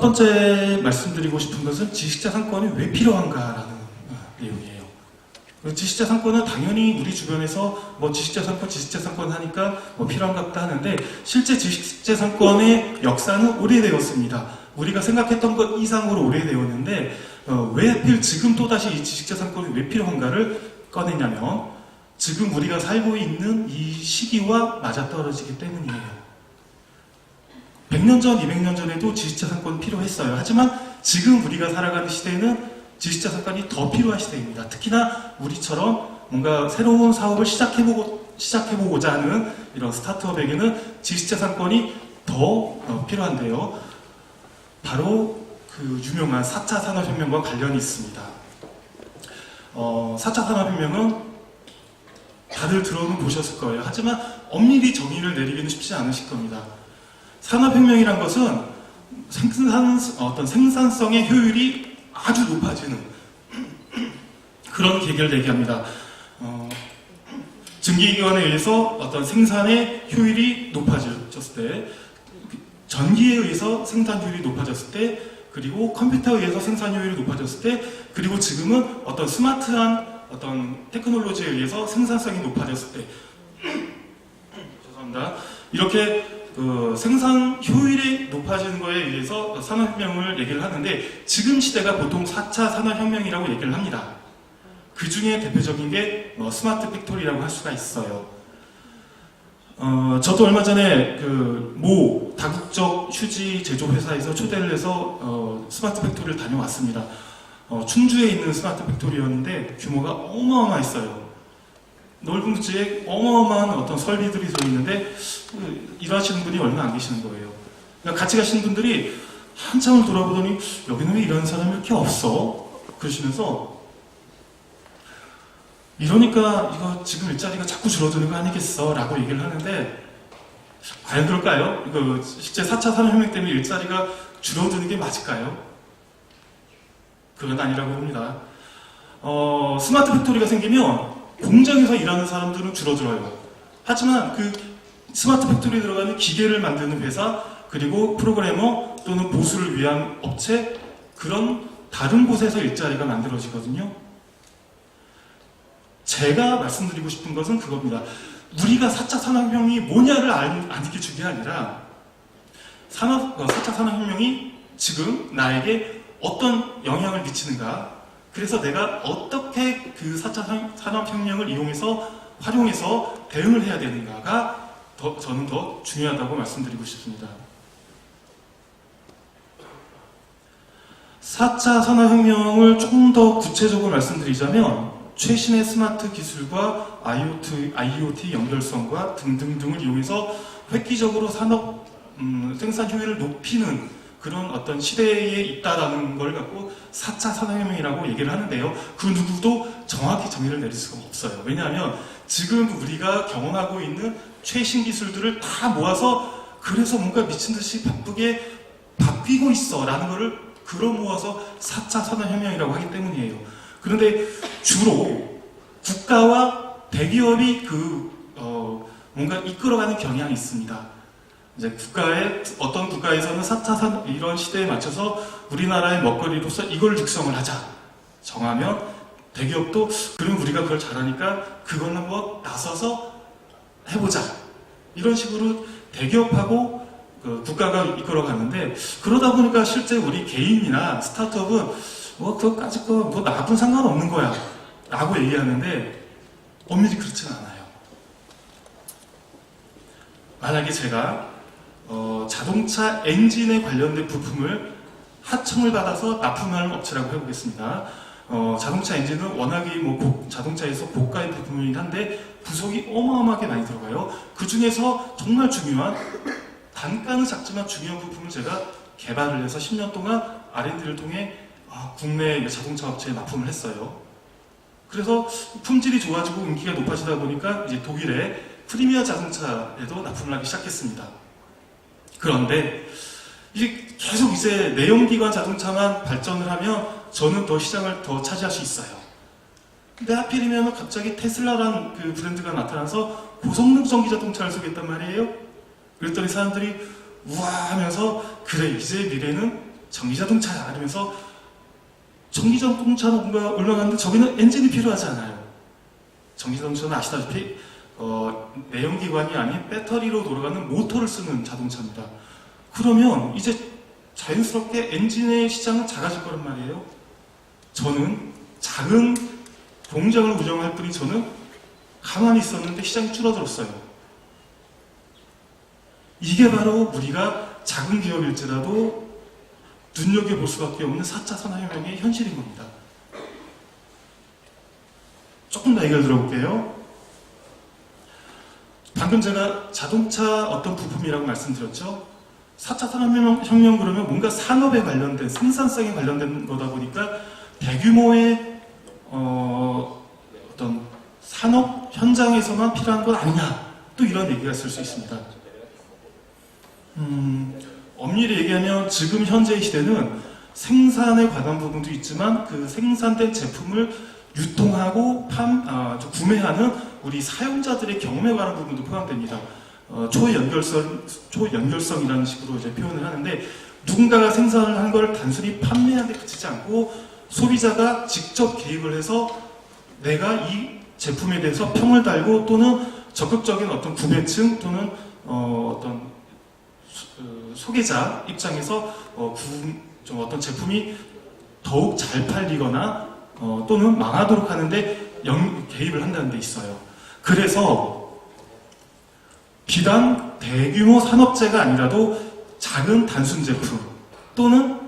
번째 말씀드리고 싶은 것은 지식자산권이 왜 필요한가라는 내용이에요. 지식자산권은 당연히 우리 주변에서 뭐 지식자산권 하니까 뭐 필요한가 보다 하는데 실제 지식자산권의 역사는 오래되었습니다. 우리가 생각했던 것 이상으로 오래되었는데 왜 하필 지금 또다시 이 지식자산권이 왜 필요한가를 꺼내냐면 지금 우리가 살고 있는 이 시기와 맞아떨어지기 때문이에요. 100년 전, 200년 전에도 지식자산권 필요했어요. 하지만 지금 우리가 살아가는 시대는 지식자산권이 더 필요한 시대입니다. 특히나 우리처럼 뭔가 새로운 사업을 시작해보고자 하는 이런 스타트업에게는 지식자산권이 더 필요한데요. 바로 그 유명한 4차 산업혁명과 관련이 있습니다. 4차 산업혁명은 다들 들어는 보셨을 거예요. 하지만 엄밀히 정의를 내리기는 쉽지 않으실 겁니다. 산업혁명이란 것은 생산성의 효율이 아주 높아지는 그런 계기를 얘기합니다. 증기기관에 의해서 어떤 생산의 효율이 높아졌을 때, 전기에 의해서 생산 효율이 높아졌을 때, 그리고 컴퓨터에 의해서 생산 효율이 높아졌을 때, 그리고 지금은 어떤 스마트한 어떤 테크놀로지에 의해서 생산성이 높아졌을 때, 죄송합니다. 이렇게 생산 효율이 높아지는 거에 의해서 산업혁명을 얘기를 하는데 지금 시대가 보통 4차 산업혁명이라고 얘기를 합니다. 그 중에 대표적인 게 스마트 팩토리라고 할 수가 있어요. 저도 얼마 전에 모 다국적 휴지 제조 회사에서 초대를 해서 스마트 팩토리를 다녀왔습니다. 충주에 있는 스마트 팩토리였는데 규모가 어마어마했어요. 넓은 부지에 어마어마한 어떤 설비들이 서 있는데 일하시는 분이 얼마 안 계시는 거예요. 그러니까 같이 가시는 분들이 한참을 돌아보더니 여기는 왜 이런 사람이 이렇게 없어? 그러시면서 이러니까 이거 지금 일자리가 자꾸 줄어드는 거 아니겠어? 라고 얘기를 하는데 과연 그럴까요? 이거 실제 4차 산업혁명 때문에 일자리가 줄어드는 게 맞을까요? 그건 아니라고 봅니다. 스마트 팩토리가 생기면 공장에서 일하는 사람들은 줄어들어요. 하지만 그 스마트 팩토리에 들어가는 기계를 만드는 회사, 그리고 프로그래머 또는 보수를 위한 업체, 그런 다른 곳에서 일자리가 만들어지거든요. 제가 말씀드리고 싶은 것은 그겁니다. 우리가 4차 산업혁명이 뭐냐를 안익혀준 게 아니라 4차 산업혁명이 지금 나에게 어떤 영향을 미치는가, 그래서 내가 어떻게 그 4차 산업혁명을 활용해서 대응을 해야 되는가가 저는 더 중요하다고 말씀드리고 싶습니다. 4차 산업혁명을 조금 더 구체적으로 말씀드리자면 최신의 스마트 기술과 IoT 연결성과 등등등을 이용해서 획기적으로 산업 생산 효율을 높이는 그런 어떤 시대에 있다라는 걸 갖고 4차 산업혁명이라고 얘기를 하는데요. 그 누구도 정확히 정의를 내릴 수가 없어요. 왜냐하면 지금 우리가 경험하고 있는 최신 기술들을 다 모아서 그래서 뭔가 미친 듯이 바쁘게 바뀌고 있어 라는 거를 모아서 4차 산업혁명이라고 하기 때문이에요. 그런데 주로 국가와 대기업이 뭔가 이끌어가는 경향이 있습니다. 이제 어떤 국가에서는 4차 이런 시대에 맞춰서 우리나라의 먹거리로서 이걸 육성을 하자 정하면 대기업도 그럼 우리가 그걸 잘하니까 그걸 한번 나서서 해보자 이런 식으로 대기업하고 국가가 이끌어가는데 그러다 보니까 실제 우리 개인이나 스타트업은 그거까지 뭐 나하고는 상관없는 거야 라고 얘기하는데 엄밀히 그렇진 않아요. 만약에 제가 자동차 엔진에 관련된 부품을 하청을 받아서 납품하는 업체라고 해보겠습니다. 자동차 엔진은 워낙에 자동차에서 고가의 부품이긴 한데 부속이 어마어마하게 많이 들어가요. 그 중에서 정말 중요한 단가는 작지만 중요한 부품을 제가 개발을 해서 10년 동안 R&D를 통해 국내 자동차 업체에 납품을 했어요. 그래서 품질이 좋아지고 인기가 높아지다 보니까 이제 독일의 프리미어 자동차에도 납품을 하기 시작했습니다. 그런데 이게 계속 이제 내연기관 자동차만 발전을 하면 저는 더 시장을 더 차지할 수 있어요. 근데 하필이면 갑자기 테슬라라는 그 브랜드가 나타나서 고성능 전기 자동차를 소개했단 말이에요. 그랬더니 사람들이 우와 하면서 그래 이제 미래는 전기자동차야 이러면서 전기자동차는 뭔가 올라가는데 저기는 엔진이 필요하지 않아요. 전기자동차는 아시다시피 내연기관이 아닌 배터리로 돌아가는 모터를 쓰는 자동차입니다. 그러면 이제 자연스럽게 엔진의 시장은 작아질 거란 말이에요. 저는 작은 공장을 운영할 뿐이 저는 가만히 있었는데 시장이 줄어들었어요. 이게 바로 우리가 작은 기업일지라도 눈여겨볼 수밖에 없는 4차 산업혁명의 현실인 겁니다. 조금 더 얘기를 들어볼게요. 방금 제가 자동차 어떤 부품이라고 말씀드렸죠. 4차 산업혁명 그러면 뭔가 산업에 관련된, 생산성에 관련된 거다 보니까 대규모의 어떤 산업 현장에서만 필요한 건 아니냐, 또 이런 얘기가 있을 수 있습니다. 엄밀히 얘기하면 지금 현재의 시대는 생산에 관한 부분도 있지만 그 생산된 제품을 유통하고 구매하는 우리 사용자들의 경험에 관한 부분도 포함됩니다. 초연결성이라는 식으로 이제 표현을 하는데, 누군가가 생산을 한 걸 단순히 판매하는 데 그치지 않고 소비자가 직접 개입을 해서 내가 이 제품에 대해서 평을 달고 또는 적극적인 어떤 구매층 또는 어떤 소비자 입장에서 어떤 제품이 더욱 잘 팔리거나 또는 망하도록 하는데 개입을 한다는 데 있어요. 그래서 비단 대규모 산업재가 아니라도 작은 단순 제품 또는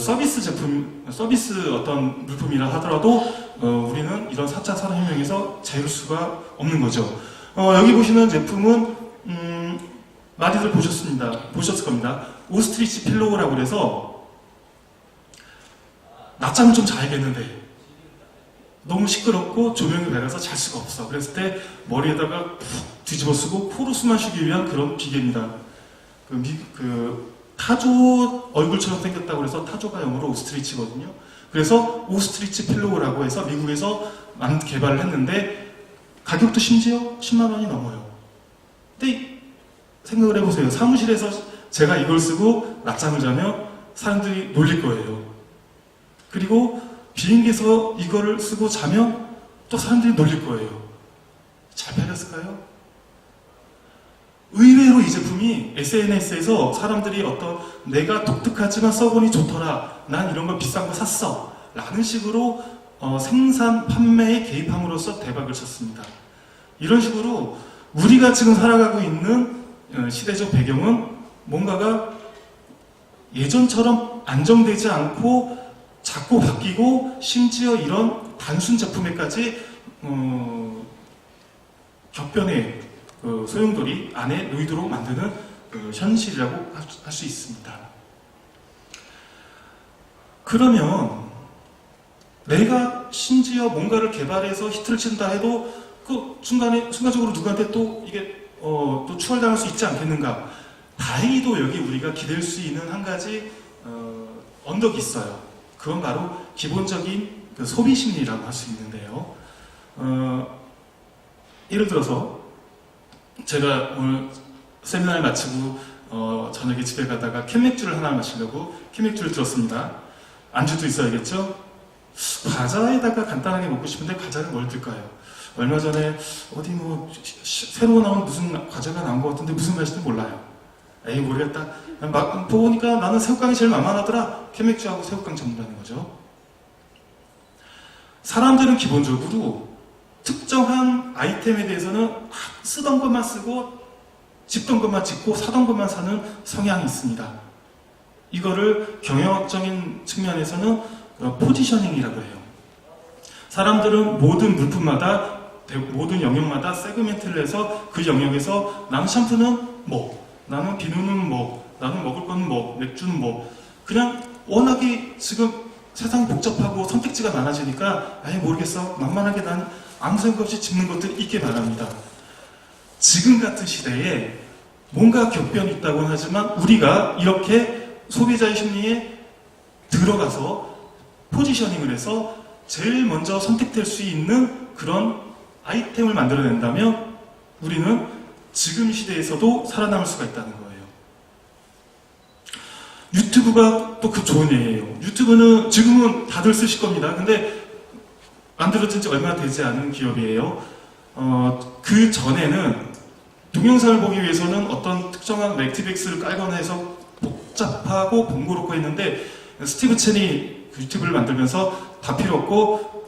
서비스 제품, 서비스 어떤 물품이라 하더라도 우리는 이런 4차 산업혁명에서 자유로울 수가 없는 거죠. 여기 보시는 제품은 많이들 보셨을 겁니다. 오스트리치 필로우라고 그래서 낮잠을 좀 자야겠는데 너무 시끄럽고 조명이 밝아서 잘 수가 없어. 그랬을 때 머리에다가 푹 뒤집어 쓰고 코로 숨 마시기 위한 그런 기계입니다. 타조 얼굴처럼 생겼다고 해서 타조가 영어로 오스트리치거든요. 그래서 오스트리치 필로우라고 해서 미국에서 개발을 했는데 가격도 심지어 10만 원이 넘어요. 근데 생각을 해보세요. 사무실에서 제가 이걸 쓰고 낮잠을 자면 사람들이 놀릴 거예요. 그리고 비행기에서 이거를 쓰고 자면 또 사람들이 놀릴 거예요. 잘 팔렸을까요? 의외로 이 제품이 SNS에서 사람들이 내가 독특하지만 써보니 좋더라, 난 이런 거 비싼 거 샀어 라는 식으로 생산, 판매에 개입함으로써 대박을 쳤습니다. 이런 식으로 우리가 지금 살아가고 있는 시대적 배경은 뭔가가 예전처럼 안정되지 않고 자꾸 바뀌고 심지어 이런 단순 제품에까지 격변의 소용돌이 안에 놓이도록 만드는 현실이라고 할 수 있습니다. 그러면 내가 심지어 뭔가를 개발해서 히트를 친다 해도 그 순간적으로 누구한테 또 이게 또 추월당할 수 있지 않겠는가? 다행히도 여기 우리가 기댈 수 있는 한 가지 언덕이 있어요. 그건 바로 기본적인 소비 심리라고 할 수 있는데요. 예를 들어서 제가 오늘 세미나를 마치고 저녁에 집에 가다가 캔맥주를 하나 마시려고 캔맥주를 들었습니다. 안주도 있어야겠죠? 과자에다가 간단하게 먹고 싶은데 과자를 뭘 들까요? 얼마 전에 어디 새로 나온 무슨 과자가 나온 것 같은데 무슨 맛인지 몰라요. 에이 모르겠다. 보니까 나는 새우깡이 제일 만만하더라. 캔맥주하고 새우깡 전문다는 거죠. 사람들은 기본적으로 특정한 아이템에 대해서는 쓰던 것만 쓰고 집던 것만 짓고 사던 것만 사는 성향이 있습니다. 이거를 경영학적인 측면에서는 포지셔닝이라고 해요. 사람들은 모든 물품마다 모든 영역마다 세그멘트를 해서 그 영역에서 나는 샴푸는 나는 비누는 나는 먹을 거는 맥주는 그냥 워낙에 지금 세상이 복잡하고 선택지가 많아지니까 모르겠어, 만만하게 난 아무 생각 없이 집는 것들이 있게 바랍니다. 지금 같은 시대에 뭔가 격변이 있다고는 하지만 우리가 이렇게 소비자의 심리에 들어가서 포지셔닝을 해서 제일 먼저 선택될 수 있는 그런 아이템을 만들어낸다면 우리는 지금 시대에서도 살아남을 수가 있다는 거예요. 유튜브가 또 그 좋은 예예요. 유튜브는 지금은 다들 쓰실 겁니다. 근데 만들어진 지 얼마 되지 않은 기업이에요. 그 전에는 동영상을 보기 위해서는 어떤 특정한 맥트릭스를 깔거나 해서 복잡하고 번거롭고 했는데 스티브 첸이 그 유튜브를 만들면서 다 필요 없고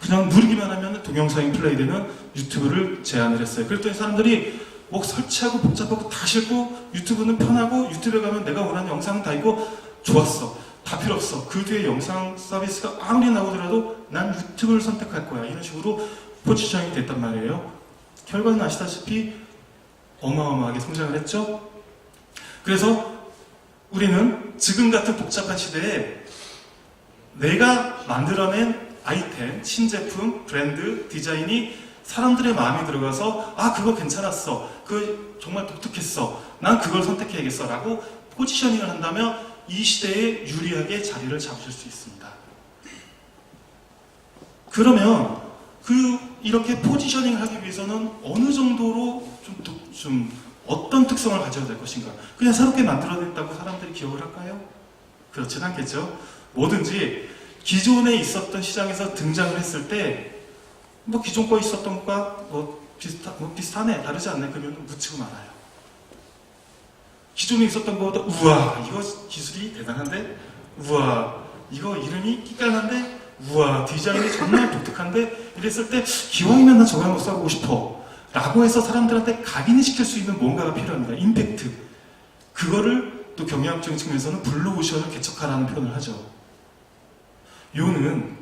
그냥 누르기만 하면 동영상이 플레이되는 유튜브를 제안을 했어요. 그랬더니 사람들이 뭐 설치하고 복잡하고 다 싫고 유튜브는 편하고 유튜브에 가면 내가 원하는 영상은 다 있고 좋았어. 다 필요 없어. 그 뒤에 영상 서비스가 아무리 나오더라도 난 유튜브를 선택할 거야. 이런 식으로 포지셔닝이 됐단 말이에요. 결과는 아시다시피 어마어마하게 성장을 했죠. 그래서 우리는 지금 같은 복잡한 시대에 내가 만들어낸 아이템, 신제품, 브랜드, 디자인이 사람들의 마음에 들어가서 아 그거 괜찮았어. 그거 정말 독특했어. 난 그걸 선택해야겠어. 라고 포지셔닝을 한다면 이 시대에 유리하게 자리를 잡으실 수 있습니다. 그러면 이렇게 포지셔닝을 하기 위해서는 어느 정도로 좀 어떤 특성을 가져야 될 것인가? 그냥 새롭게 만들어냈다고 사람들이 기억을 할까요? 그렇진 않겠죠. 뭐든지 기존에 있었던 시장에서 등장을 했을 때 뭐 기존 거 있었던 것과 비슷하네, 다르지 않네 그러면 묻히고 말아요. 기존에 있었던 것보다 우와 이거 기술이 대단한데, 우와 이거 이름이 끼깔난데, 우와 디자인이 정말 독특한데, 이랬을 때 기왕이면 나 저거 한번 써보고 싶어 라고 해서 사람들한테 각인을 시킬 수 있는 뭔가가 필요합니다. 임팩트. 그거를 또 경영학적인 측면에서는 블루오션을 개척하라는 표현을 하죠. 요는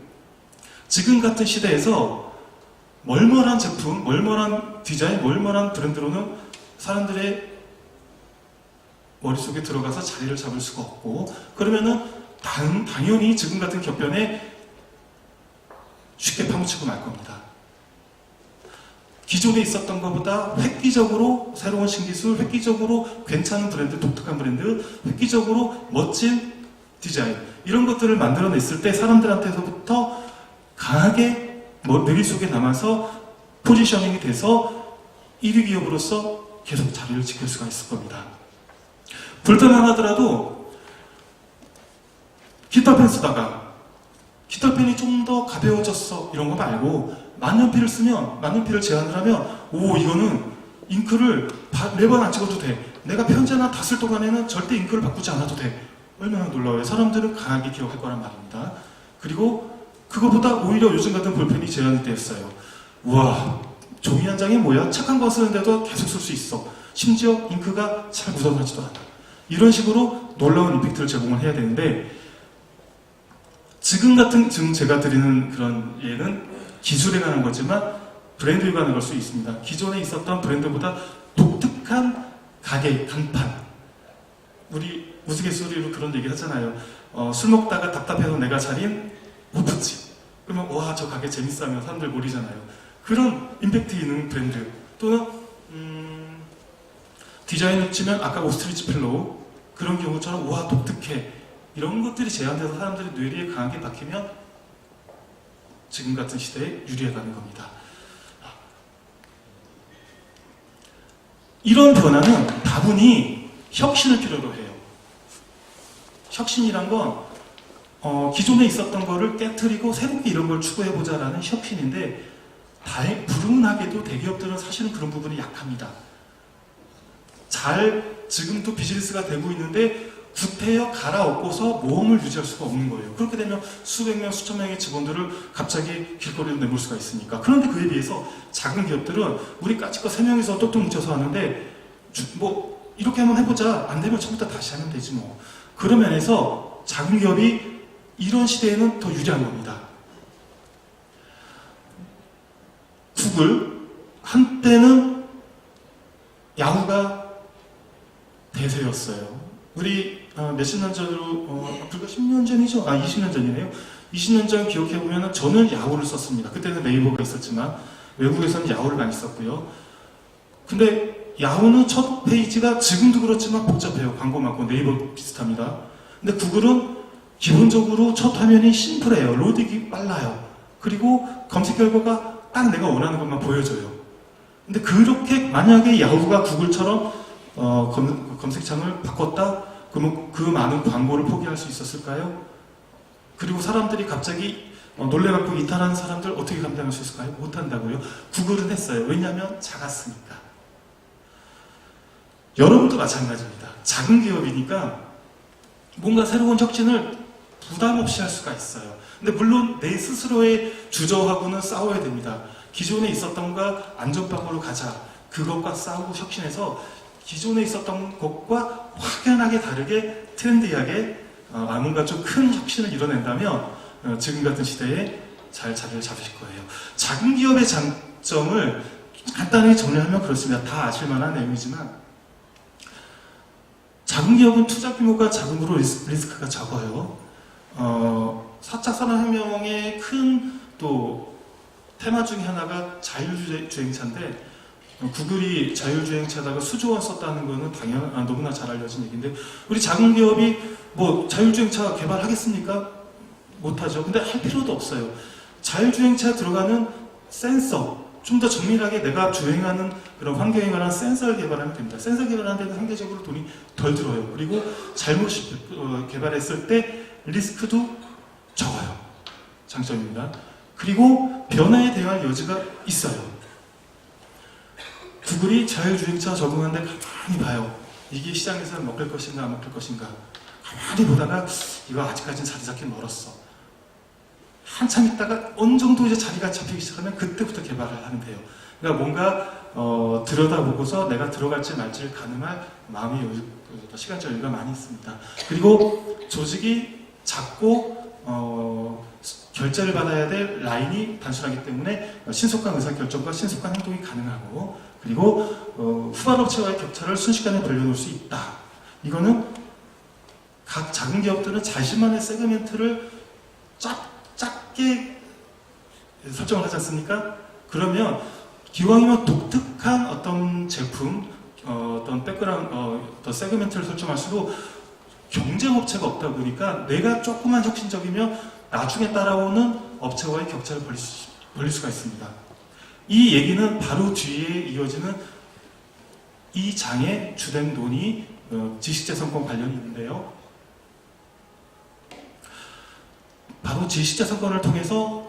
지금 같은 시대에서 멀멀한 제품, 멀멀한 디자인, 멀멀한 브랜드로는 사람들의 머릿속에 들어가서 자리를 잡을 수가 없고, 그러면은 당연히 지금 같은 격변에 쉽게 파묻히고 말 겁니다. 기존에 있었던 것보다 획기적으로 새로운 신기술, 획기적으로 괜찮은 브랜드, 독특한 브랜드, 획기적으로 멋진 디자인, 이런 것들을 만들어냈을 때 사람들한테서부터 강하게 머릿속에 남아서 포지셔닝이 돼서 1위 기업으로서 계속 자리를 지킬 수가 있을 겁니다. 불편만 하더라도 깃털펜 쓰다가 깃털펜이 좀 더 가벼워졌어 이런 거 말고 만년필을 쓰면, 만년필을 제안을 하면 오 이거는 잉크를 매번 안 찍어도 돼. 내가 편지 하나 다 쓸 동안에는 절대 잉크를 바꾸지 않아도 돼. 얼마나 놀라워요. 사람들은 강하게 기억할 거란 말입니다. 그리고 그거보다 오히려 요즘 같은 볼펜이 제안이 되었어요. 우와 종이 한 장이 뭐야? 착한 거 쓰는데도 계속 쓸 수 있어. 심지어 잉크가 잘 묻어나지도 않아. 이런 식으로 놀라운 임팩트를 제공을 해야 되는데, 지금 제가 드리는 그런 예는 기술에 관한 거지만 브랜드에 관한 걸 수 있습니다. 기존에 있었던 브랜드보다 독특한 가게, 간판. 우리 우스갯소리로 그런 얘기 하잖아요. 술 먹다가 답답해서 내가 차린 호프집. 그러면 와 저 가게 재밌어 하면 사람들 모리잖아요. 그런 임팩트 있는 브랜드. 또는 디자인을 치면 아까 오스트리치 필로우 그런 경우처럼 와 독특해. 이런 것들이 제한돼서 사람들이 뇌리에 강하게 박히면 지금 같은 시대에 유리해가는 겁니다. 이런 변화는 다분히 혁신을 필요로 해요. 혁신이란 건 기존에 있었던 거를 깨트리고 새롭게 이런 걸 추구해보자라는 혁신인데, 불운하게도 대기업들은 사실은 그런 부분이 약합니다. 지금도 비즈니스가 되고 있는데 구태여 갈아엎고서 모험을 유지할 수가 없는 거예요. 그렇게 되면 수백 명, 수천 명의 직원들을 갑자기 길거리로 내몰 수가 있으니까. 그런데 그에 비해서 작은 기업들은 우리 까짓거 3명이서 똘똘 뭉쳐서 하는데 뭐 이렇게 한번 해보자. 안 되면 처음부터 다시 하면 되지 뭐. 그런 면에서 작은 기업이 이런 시대에는 더 유리한 겁니다. 구글, 한때는 야후가 대세였어요. 우리 몇십 년 전으로 불과 10년 전이죠? 20년 전이네요. 20년 전 기억해보면 저는 야후를 썼습니다. 그때는 네이버가 있었지만 외국에서는 야후를 많이 썼고요. 근데 야후는 첫 페이지가 지금도 그렇지만 복잡해요. 광고 많고 네이버 비슷합니다. 근데 구글은 기본적으로 첫 화면이 심플해요. 로딩이 빨라요. 그리고 검색 결과가 딱 내가 원하는 것만 보여줘요. 근데 그렇게 만약에 야후가 구글처럼 검색창을 바꿨다? 그러면 그 많은 광고를 포기할 수 있었을까요? 그리고 사람들이 갑자기 놀래갖고 이탈하는 사람들 어떻게 감당할 수 있을까요? 못한다고요. 구글은 했어요. 왜냐하면 작았으니까. 여러분도 마찬가지입니다. 작은 기업이니까 뭔가 새로운 혁신을 부담 없이 할 수가 있어요. 근데 물론 내 스스로의 주저하고는 싸워야 됩니다. 기존에 있었던 것과 안전빵으로 가자. 그것과 싸우고 혁신해서 기존에 있었던 것과 확연하게 다르게 트렌디하게 뭔가 좀 큰 혁신을 이뤄낸다면 지금 같은 시대에 잘 자리를 잡으실 거예요. 작은 기업의 장점을 간단히 정리하면 그렇습니다. 다 아실 만한 내용이지만 작은 기업은 투자 규모가 작으므로 리스크가 적어요. 4차 산업혁명의 큰 또 테마 중에 하나가 자율주행차인데 구글이 자율주행차다가 수조 원 썼다는 거는 너무나 잘 알려진 얘기인데 우리 작은 기업이 뭐 자율주행차 개발하겠습니까? 못하죠. 근데 할 필요도 없어요. 자율주행차에 들어가는 센서, 좀 더 정밀하게 내가 주행하는 그런 환경에 관한 센서를 개발하면 됩니다. 센서 개발하는 데는 상대적으로 돈이 덜 들어요. 그리고 잘못 개발했을 때 리스크도 적어요. 장점입니다. 그리고 변화에 대한 여지가 있어요. 구글이 자율주행차 적응하는데 가만히 봐요. 이게 시장에서 먹힐 것인가 안 먹힐 것인가 가만히 보다가 이거 아직까지는 자리 잡기 멀었어. 한참 있다가 어느 정도 이제 자리가 잡히기 시작하면 그때부터 개발을 하면 돼요. 그러니까 뭔가 들여다보고서 내가 들어갈지 말지를 가늠할 마음의 시간적 여유가 많이 있습니다. 그리고 조직이 작고 결제를 받아야 될 라인이 단순하기 때문에 신속한 의사결정과 신속한 행동이 가능하고 그리고 후발 업체와의 격차를 순식간에 벌려놓을 수 있다. 이거는 각 작은 기업들은 자신만의 세그멘트를 작게 설정을 하지 않습니까? 그러면 기왕이면 독특한 어떤 제품, 어떤 백그라운드, 어떤 세그멘트를 설정할수록 경쟁업체가 없다 보니까 내가 조금만 혁신적이면 나중에 따라오는 업체와의 격차를 벌릴 수가 있습니다. 이 얘기는 바로 뒤에 이어지는 이 장의 주된 논의, 지식재산권 관련이 있는데요. 바로 지식재산권을 통해서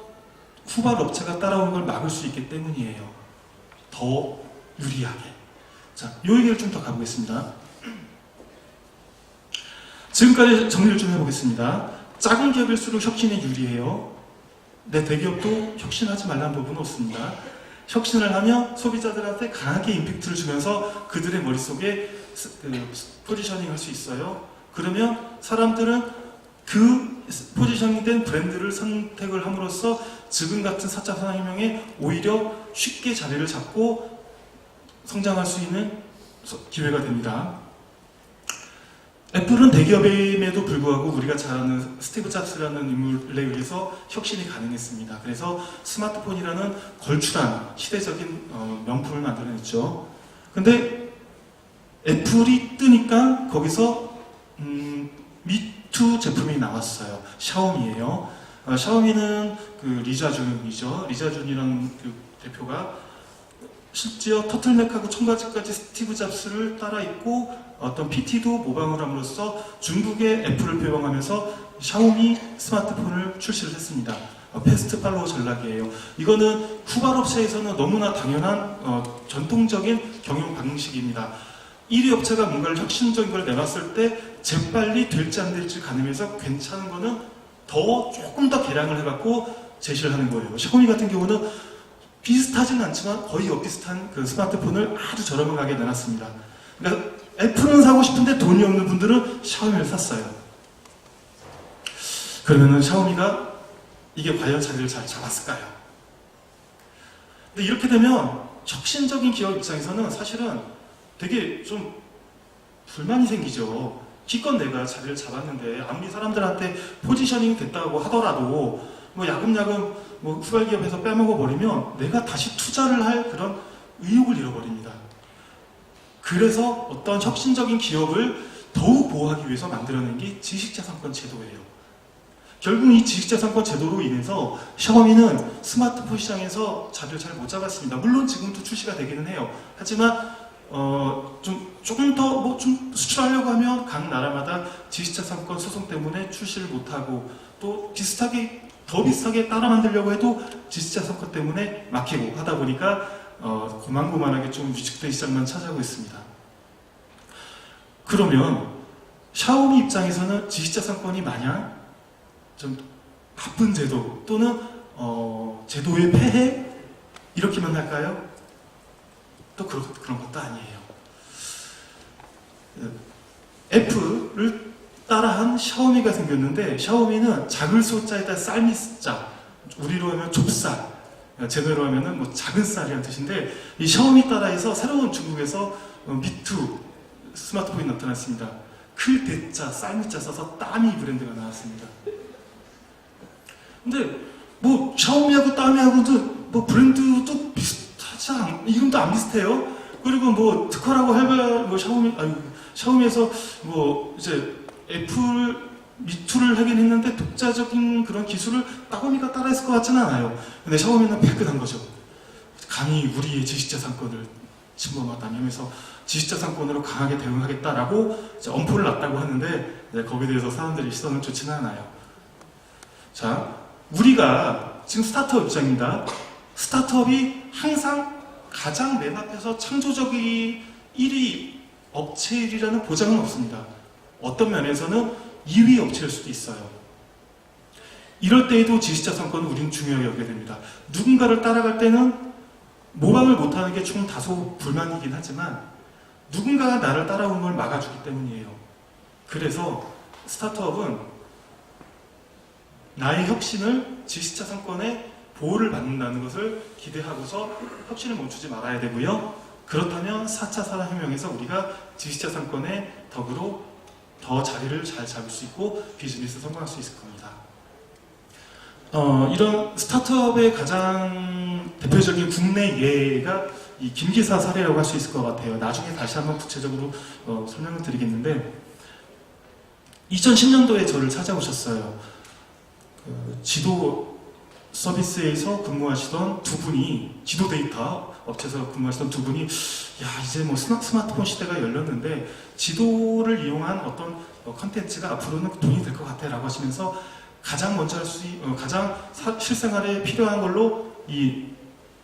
후발 업체가 따라오는 걸 막을 수 있기 때문이에요. 더 유리하게. 자, 이 얘기를 좀 더 가보겠습니다. 지금까지 정리를 좀 해보겠습니다. 작은 기업일수록 혁신에 유리해요. 내 대기업도 혁신하지 말라는 부분은 없습니다. 혁신을 하며 소비자들한테 강하게 임팩트를 주면서 그들의 머릿속에 포지셔닝 할 수 있어요. 그러면 사람들은 그 포지셔닝된 브랜드를 선택을 함으로써 지금 같은 4차 산업혁명에 오히려 쉽게 자리를 잡고 성장할 수 있는 기회가 됩니다. 애플은 대기업임에도 불구하고 우리가 잘 아는 스티브 잡스라는 인물에 의해서 혁신이 가능했습니다. 그래서 스마트폰이라는 걸출한 시대적인 명품을 만들어냈죠. 근데 애플이 뜨니까 거기서 미투 제품이 나왔어요. 샤오미예요. 샤오미는 그 리자준이죠. 리자준이라는 그 대표가 심지어 터틀넥하고 청바지까지 스티브 잡스를 따라 입고 어떤 PT도 모방을 함으로써 중국의 애플을 표방하면서 샤오미 스마트폰을 출시를 했습니다. 패스트 팔로우 전략이에요. 이거는 후발 업체에서는 너무나 당연한 전통적인 경영 방식입니다. 1위 업체가 뭔가를 혁신적인 걸 내놨을 때 재빨리 될지 안 될지 가늠해서 괜찮은 거는 조금 더 개량을 해갖고 제시를 하는 거예요. 샤오미 같은 경우는 비슷하지는 않지만 거의 엇비슷한 그 스마트폰을 아주 저렴하게 내놨습니다. 그러니까 애플은 사고 싶은데 돈이 없는 분들은 샤오미를 샀어요. 그러면은 샤오미가 이게 과연 자리를 잘 잡았을까요? 근데 이렇게 되면 혁신적인 기업 입장에서는 사실은 되게 좀 불만이 생기죠. 기껏 내가 자리를 잡았는데 아무리 사람들한테 포지셔닝 됐다고 하더라도 뭐 야금야금 뭐 후발 기업에서 빼먹어 버리면 내가 다시 투자를 할 그런 의욕을 잃어버립니다. 그래서 어떤 혁신적인 기업을 더욱 보호하기 위해서 만들어낸 게 지식재산권 제도예요. 결국 이 지식재산권 제도로 인해서 샤오미는 스마트폰 시장에서 자리를 잘 못 잡았습니다. 물론 지금도 출시가 되기는 해요. 하지만 조금 더 뭐 좀 수출하려고 하면 각 나라마다 지식자산권 소송 때문에 출시를 못하고 또 더 비슷하게 따라 만들려고 해도 지식자산권 때문에 막히고 하다 보니까 고만고만하게 좀 위축된 시장만 차지하고 있습니다. 그러면 샤오미 입장에서는 지식자산권이 마냥 좀 나쁜 제도 또는 제도의 폐해 이렇게만 할까요? 또 그런 것도 아니에요. 애플을 따라한 샤오미가 생겼는데 샤오미는 작을 소자에다 쌀미 자, 우리로 하면 좁쌀, 제대로 하면은 뭐 작은 쌀이라는 뜻인데 이 샤오미 따라해서 새로운 중국에서 미투 스마트폰이 나타났습니다. 클 대자, 쌀미자 써서 따미 브랜드가 나왔습니다. 근데 뭐 샤오미하고 따미하고도 뭐 브랜드도 비슷하지 이름도 안 비슷해요. 그리고 뭐 특허라고 해봐야 뭐 샤오미에서 뭐 이제 애플 미투를 하긴 했는데 독자적인 그런 기술을 샤오미가 따라했을 것 같지는 않아요. 근데 샤오미는 발끈한 거죠. 감히 우리의 지식자산권을 침범하다면서 지식자산권으로 강하게 대응하겠다라고 엄포를 놨다고 하는데 거기에 대해서 사람들이 시선을 좋지는 않아요. 자, 우리가 지금 스타트업 입장입니다. 스타트업이 항상 가장 맨 앞에서 창조적이 1위 업체 1위라는 보장은 없습니다. 어떤 면에서는 2위 업체일 수도 있어요. 이럴 때에도 지식자산권은 우리는 중요하게 여겨야 됩니다. 누군가를 따라갈 때는 모방을 못하는 게 좀 다소 불만이긴 하지만 누군가가 나를 따라오는 걸 막아주기 때문이에요. 그래서 스타트업은 나의 혁신을 지식자산권의 보호를 받는다는 것을 기대하고서 혁신을 멈추지 말아야 되고요. 그렇다면 4차 산업혁명에서 우리가 지식자산권의 덕으로 더 자리를 잘 잡을 수 있고 비즈니스 성공할 수 있을 겁니다. 이런 스타트업의 가장 대표적인 국내 예가 이 김기사 사례라고 할 수 있을 것 같아요. 나중에 다시 한번 구체적으로 설명을 드리겠는데 2010년도에 저를 찾아오셨어요. 지도 서비스에서 근무하시던 두 분이 지도 데이터 업체에서 근무하시던 두 분이 이제 뭐 스마트폰 시대가 열렸는데 지도를 이용한 어떤 컨텐츠가 앞으로는 돈이 될 것 같아 라고 하시면서 가장 먼저 가장 실생활에 필요한 걸로 이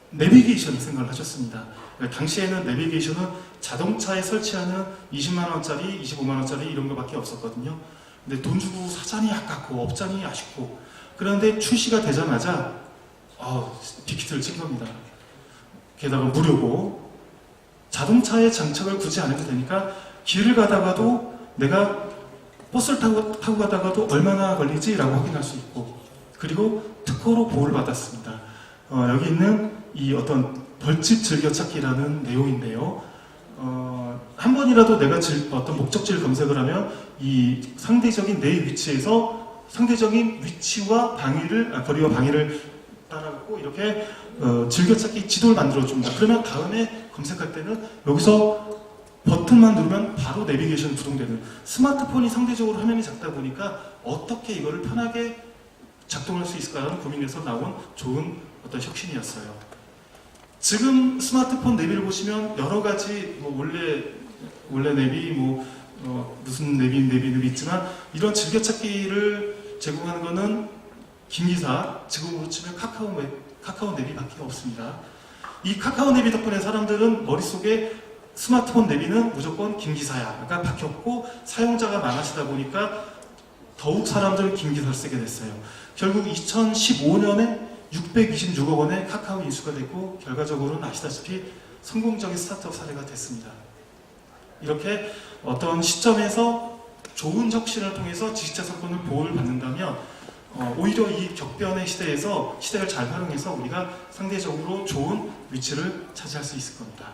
내비게이션 생각을 하셨습니다. 당시에는 내비게이션은 자동차에 설치하는 20만원짜리, 25만원짜리 이런 거밖에 없었거든요. 근데 돈 주고 사자니 아깝고 업자니 아쉽고 그런데 출시가 되자마자 빅히트를 친 겁니다. 게다가 무료고 자동차에 장착을 굳이 안 해도 되니까 길을 가다가도 내가 버스를 타고 가다가도 얼마나 걸리지? 라고 확인할 수 있고 그리고 특허로 보호를 받았습니다. 여기 있는 이 어떤 벌집 즐겨찾기라는 내용인데요. 한 번이라도 내가 어떤 목적지를 검색을 하면 이 상대적인 내 위치에서 상대적인 위치와 거리와 방위를 따라가고 이렇게 즐겨찾기 지도를 만들어줍니다. 그러면 다음에 검색할 때는 여기서 버튼만 누르면 바로 내비게이션이 구동되는 스마트폰이 상대적으로 화면이 작다 보니까 어떻게 이거를 편하게 작동할 수 있을까라는 고민에서 나온 좋은 어떤 혁신이었어요. 지금 스마트폰 내비를 보시면 여러 가지 뭐 원래 내비 무슨 내비 있지만 이런 즐겨찾기를 제공하는 거는 김기사 지금으로 치면 카카오 내비밖에 없습니다. 이 카카오 내비 덕분에 사람들은 머릿속에 스마트폰 내비는 무조건 김기사야가 박혔고 사용자가 많아지다 보니까 더욱 사람들은 김기사를 쓰게 됐어요. 결국 2015년에 626억 원의 카카오 인수가 됐고 결과적으로는 아시다시피 성공적인 스타트업 사례가 됐습니다. 이렇게 어떤 시점에서 좋은 혁신을 통해서 지식자산권을 보호를 받는다면 오히려 이 격변의 시대에서 시대를 잘 활용해서 우리가 상대적으로 좋은 위치를 차지할 수 있을 겁니다.